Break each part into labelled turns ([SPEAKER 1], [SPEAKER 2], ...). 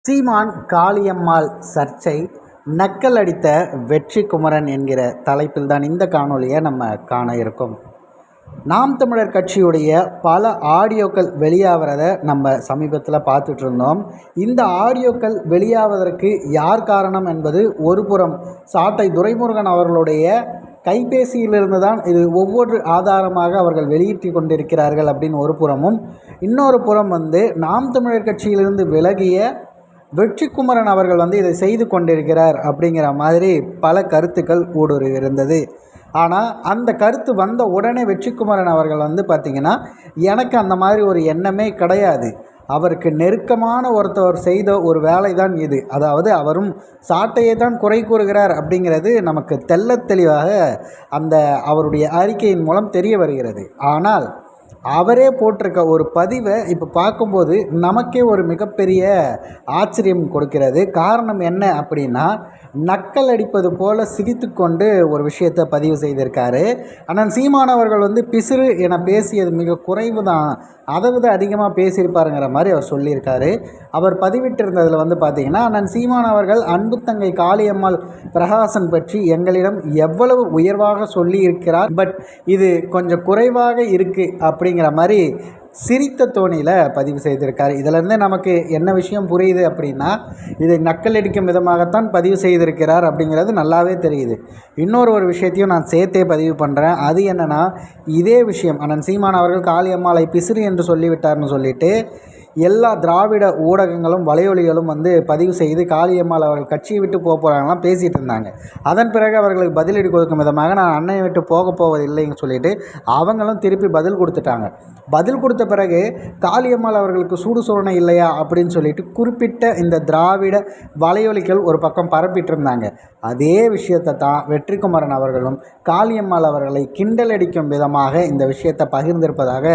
[SPEAKER 1] சீமான் காளியம்மாள் சர்ச்சை நக்கல் அடித்த வெற்றி குமரன் என்கிற தலைப்பில் தான் இந்த காணொலியை நம்ம காண இருக்கோம். நாம் தமிழர் கட்சியுடைய பல ஆடியோக்கள் வெளியாகிறத நம்ம சமீபத்தில் பார்த்துட்டு இருந்தோம். இந்த ஆடியோக்கள் வெளியாவதற்கு யார் காரணம் என்பது ஒரு புறம் சாட்டை துரைமுருகன் அவர்களுடைய கைபேசியிலிருந்து தான் இது ஒவ்வொரு ஆதாரமாக அவர்கள் வெளியிட்டு கொண்டிருக்கிறார்கள் அப்படின்னு ஒரு புறமும், இன்னொரு புறம் நாம் தமிழர் கட்சியிலிருந்து விலகிய வெற்றி குமரன் அவர்கள் இதை செய்து கொண்டிருக்கிறார் அப்படிங்கிற மாதிரி பல கருத்துக்கள் ஊடுருவி இருந்தது. ஆனால் அந்த கருத்து வந்த உடனே வெற்றி குமரன் அவர்கள் பார்த்திங்கன்னா, எனக்கு அந்த மாதிரி ஒரு எண்ணமே கிடையாது, அவருக்கு நெருக்கமான ஒருத்தவர் செய்த ஒரு வேலை தான் இது, அதாவது அவரும் சாட்டையை தான் குறை கூறுகிறார் அப்படிங்கிறது நமக்கு தெள்ளத் தெளிவாக அந்த அவருடைய அறிக்கையின் மூலம் தெரிய வருகிறது. ஆனால் அவரே போட்டிருக்க ஒரு பதிவை இப்போ பார்க்கும்போது நமக்கே ஒரு மிகப்பெரிய ஆச்சரியம் கொடுக்கிறது. காரணம் என்ன அப்படின்னா, நக்கல் அடிப்பது போல் சிரித்து கொண்டு ஒரு விஷயத்தை பதிவு செய்திருக்காரு. அண்ணன் சீமான் அவர்கள் பிசிறு என பேசியது மிக குறைவு தான், அதை விட அதிகமாக பேசியிருப்பாருங்கிற மாதிரி அவர் சொல்லியிருக்காரு. அவர் பதிவிட்டிருந்ததில் பார்த்திங்கன்னா, அண்ணன் சீமான் அவர்கள் அன்பு தங்கை காளியம்மாள் பிரகாசன் பற்றி எங்களிடம் எவ்வளவு உயர்வாக சொல்லியிருக்கிறார், பட் இது கொஞ்சம் குறைவாக இருக்குது அப்படிங்கிற மாதிரி சிரித்த தோணியில் பதிவு செய்திருக்கார். இதிலேருந்து நமக்கு என்ன விஷயம் புரியுது அப்படின்னா, இதை நக்கல் அடிக்கும் விதமாகத்தான் பதிவு செய்திருக்கிறார் அப்படிங்கிறது நல்லாவே தெரியுது. இன்னொரு விஷயத்தையும் நான் சேர்த்தே பதிவு பண்ணுறேன். அது என்னென்னா, இதே விஷயம் அண்ணன் சீமான் அவர்கள் காளியம்மாளை பிசிறு என்று சொல்லிவிட்டார்னு சொல்லிட்டு எல்லா திராவிட ஊடகங்களும் வலையொலிகளும் பதிவு செய்து காளியம்மாள் அவர்கள் கட்சியை விட்டு போகிறாங்களாம் பேசிகிட்டு இருந்தாங்க. அதன் பிறகு அவர்களுக்கு பதிலடி கொடுக்கும் விதமாக நான் அன்னையை விட்டு போவதில்லைன்னு சொல்லிட்டு அவங்களும் திருப்பி பதில் கொடுத்துட்டாங்க. பதில் கொடுத்த பிறகு காளியம்மாள் அவர்களுக்கு சூடு சோழனை இல்லையா அப்படின்னு சொல்லிட்டு குறிப்பிட்ட இந்த திராவிட வலையொலிகள் ஒரு பக்கம் பரப்பிட்டு இருந்தாங்க. அதே விஷயத்தை தான் வெற்றி குமரன் அவர்களும் காளியம்மாள் அவர்களை கிண்டல் அடிக்கும் விதமாக இந்த விஷயத்தை பகிர்ந்திருப்பதாக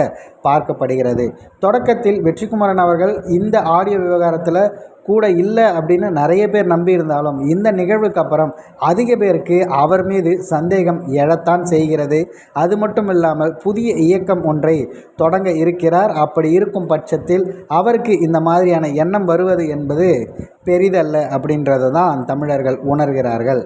[SPEAKER 1] பார்க்கப்படுகிறது. தொடக்கத்தில் வெற்றி குமரன் அவர்கள் இந்த ஆடியோ விவகாரத்தில் கூட இல்லை அப்படின்னு நிறைய பேர் நம்பியிருந்தாலும், இந்த நிகழ்வுக்கு அப்புறம் அதிக பேருக்கு அவர் மீது சந்தேகம் எழத்தான் செய்கிறது. அது மட்டும் இல்லாமல் புதிய இயக்கம் ஒன்றை தொடங்க இருக்கிறார். அப்படி இருக்கும் பட்சத்தில் அவருக்கு இந்த மாதிரியான எண்ணம் வருவது என்பது பெரிதல்ல அப்படின்றது தான் தமிழர்கள் உணர்கிறார்கள்.